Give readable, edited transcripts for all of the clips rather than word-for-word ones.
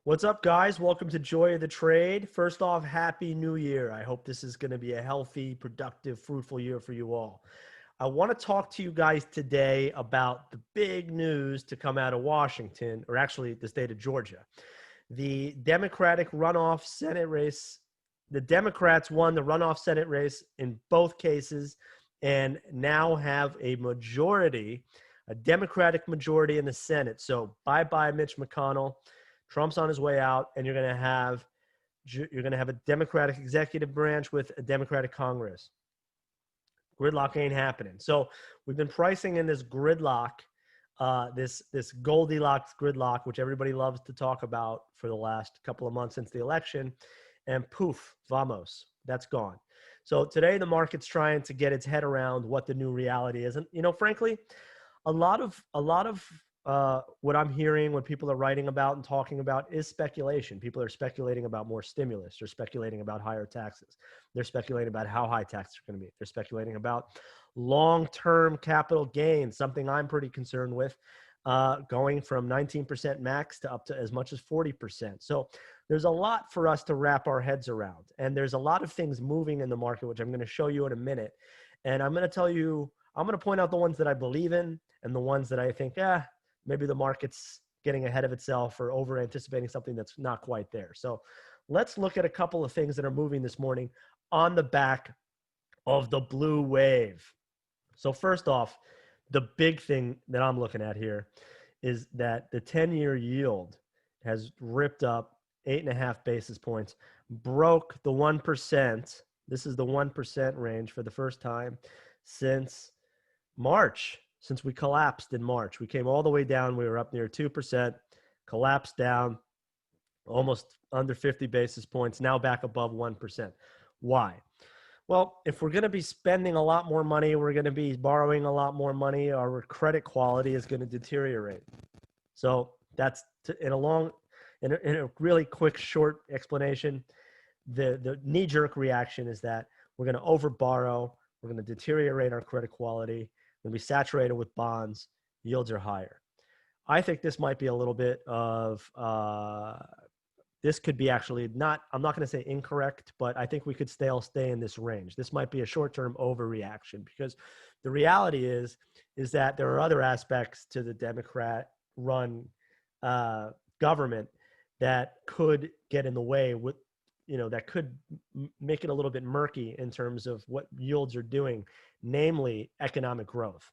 What's up, guys? Welcome to Joy of the Trade. First off, Happy New Year. I hope this is going to be a healthy, productive, fruitful year for you all. I want to talk to you guys today about the big news to come out of Washington, or actually the state of Georgia. The Democratic runoff Senate race, the Democrats won the runoff Senate race in both cases and now have a majority, a Democratic majority in the Senate. So bye-bye, Mitch McConnell. Trump's on his way out, and you're going to have a Democratic executive branch with a Democratic Congress. Gridlock ain't happening. So we've been pricing in this gridlock, this Goldilocks gridlock, which everybody loves to talk about for the last couple of months since the election, and poof, vamos, that's gone. So today the market's trying to get its head around what the new reality is, and frankly, a lot of what I'm hearing, what people are writing about and talking about is speculation. People are speculating about more stimulus. They're speculating about higher taxes. They're speculating about how high taxes are going to be. They're speculating about long-term capital gains, something I'm pretty concerned with, going from 19% max to up to as much as 40%. So there's a lot for us to wrap our heads around. And there's a lot of things moving in the market, which I'm going to show you in a minute. And I'm going to point out the ones that I believe in and the ones that I think, maybe the market's getting ahead of itself or over anticipating something that's not quite there. So let's look at a couple of things that are moving this morning on the back of the blue wave. So first off, the big thing that I'm looking at here is that the 10-year yield has ripped up 8.5 basis points, broke the 1%. This is the 1% range for the first time since March. Since we collapsed in March. We came all the way down. We were up near 2%, collapsed down almost under 50 basis points, now back above 1%. Why? Well, if we're going to be spending a lot more money, we're going to be borrowing a lot more money, our credit quality is going to deteriorate. So that's in a really quick, short explanation. The knee-jerk reaction is that we're going to overborrow, we're going to deteriorate our credit quality, going to be saturated with bonds, yields are higher. I think this might be a little bit of, this could be actually not, I'm not going to say incorrect, but I think we could stay in this range. This might be a short-term overreaction because the reality is that there are other aspects to the Democrat-run government that could get in the way with, that could make it a little bit murky in terms of what yields are doing, namely economic growth.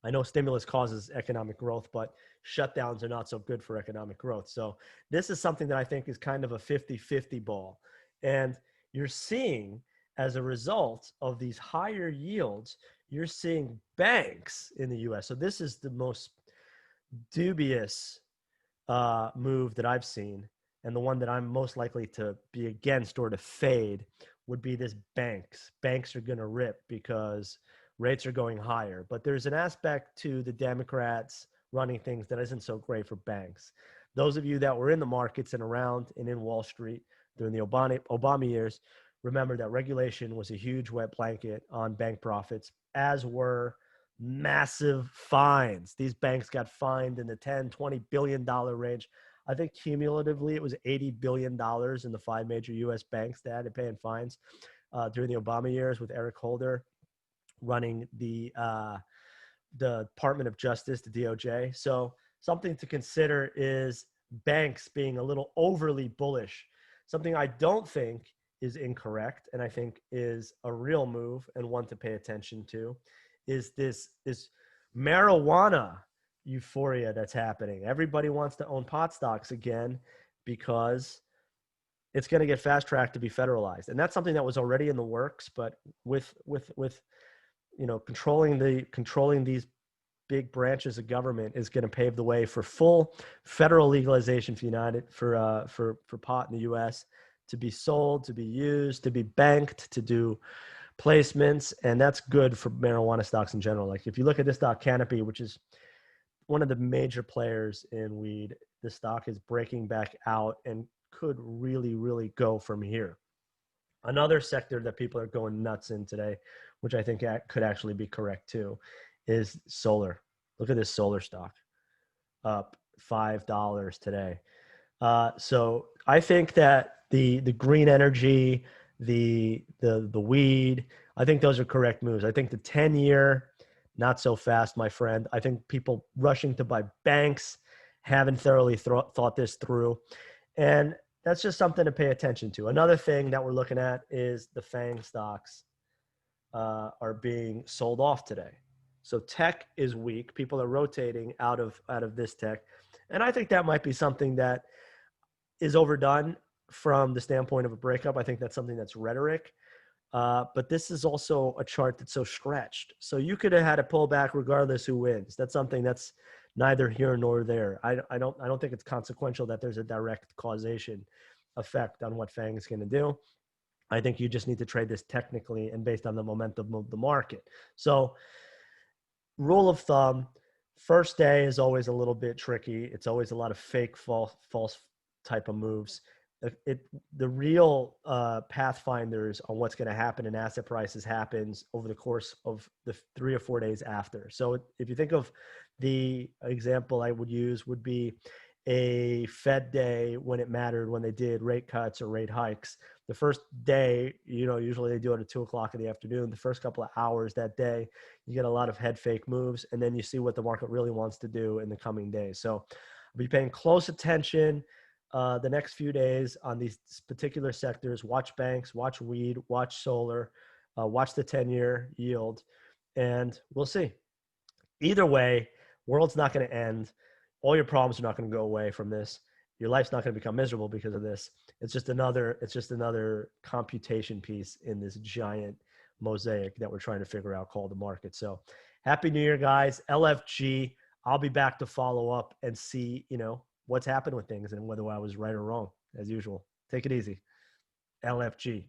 I know stimulus causes economic growth, but shutdowns are not so good for economic growth. So this is something that I think is kind of a 50-50 ball. And you're seeing, as a result of these higher yields, you're seeing banks in the U.S. So this is the most dubious move that I've seen. And the one that I'm most likely to be against or to fade would be this banks. Banks are going to rip because rates are going higher. But there's an aspect to the Democrats running things that isn't so great for banks. Those of you that were in the markets and around and in Wall Street during the Obama years, remember that regulation was a huge wet blanket on bank profits, as were massive fines. These banks got fined in the $10, $20 billion range. I think cumulatively it was $80 billion in the 5 major U.S. banks that had to pay in fines during the Obama years with Eric Holder running the Department of Justice, the DOJ. So something to consider is banks being a little overly bullish. Something I don't think is incorrect and I think is a real move and one to pay attention to is this marijuana euphoria that's happening. Everybody wants to own pot stocks again because it's going to get fast tracked to be federalized. And that's something that was already in the works, but with controlling these big branches of government is going to pave the way for full federal legalization for pot in the US to be sold, to be used, to be banked, to do placements. And that's good for marijuana stocks in general. Like if you look at this stock Canopy, which is one of the major players in weed, the stock is breaking back out and could really, really go from here. Another sector that people are going nuts in today, which I think could actually be correct too, is solar. Look at this solar stock, up $5 today. So I think that the green energy, the weed, I think those are correct moves. I think the 10-year, not so fast, my friend. I think people rushing to buy banks haven't thoroughly thought this through. And that's just something to pay attention to. Another thing that we're looking at is the Fang stocks are being sold off today. So tech is weak. People are rotating out of this tech, and I think that might be something that is overdone from the standpoint of a breakup. I think that's something that's rhetoric. But this is also a chart that's so stretched. So you could have had a pullback regardless who wins. That's something that's neither here nor there. I don't think it's consequential that there's a direct causation effect on what Fang is going to do. I think you just need to trade this technically and based on the momentum of the market. So rule of thumb, first day is always a little bit tricky. It's always a lot of fake false type of moves. The real pathfinders on what's going to happen in asset prices happens over the course of the 3 or 4 days after. So if you think of the example I would use would be a Fed day when it mattered, when they did rate cuts or rate hikes. The first day, usually they do it at 2 o'clock in the afternoon. The first couple of hours that day, you get a lot of head fake moves, and then you see what the market really wants to do in the coming days. So I'll be paying close attention the next few days on these particular sectors. Watch banks, watch weed, watch solar, watch the 10-year yield, and we'll see. Either way, world's not going to end. All your problems are not going to go away from this. Your life's not going to become miserable because of this. It's just another computation piece in this giant mosaic that we're trying to figure out called the market. So happy New Year, guys. LFG. I'll be back to follow up and see, what's happened with things and whether I was right or wrong as usual. Take it easy. LFG.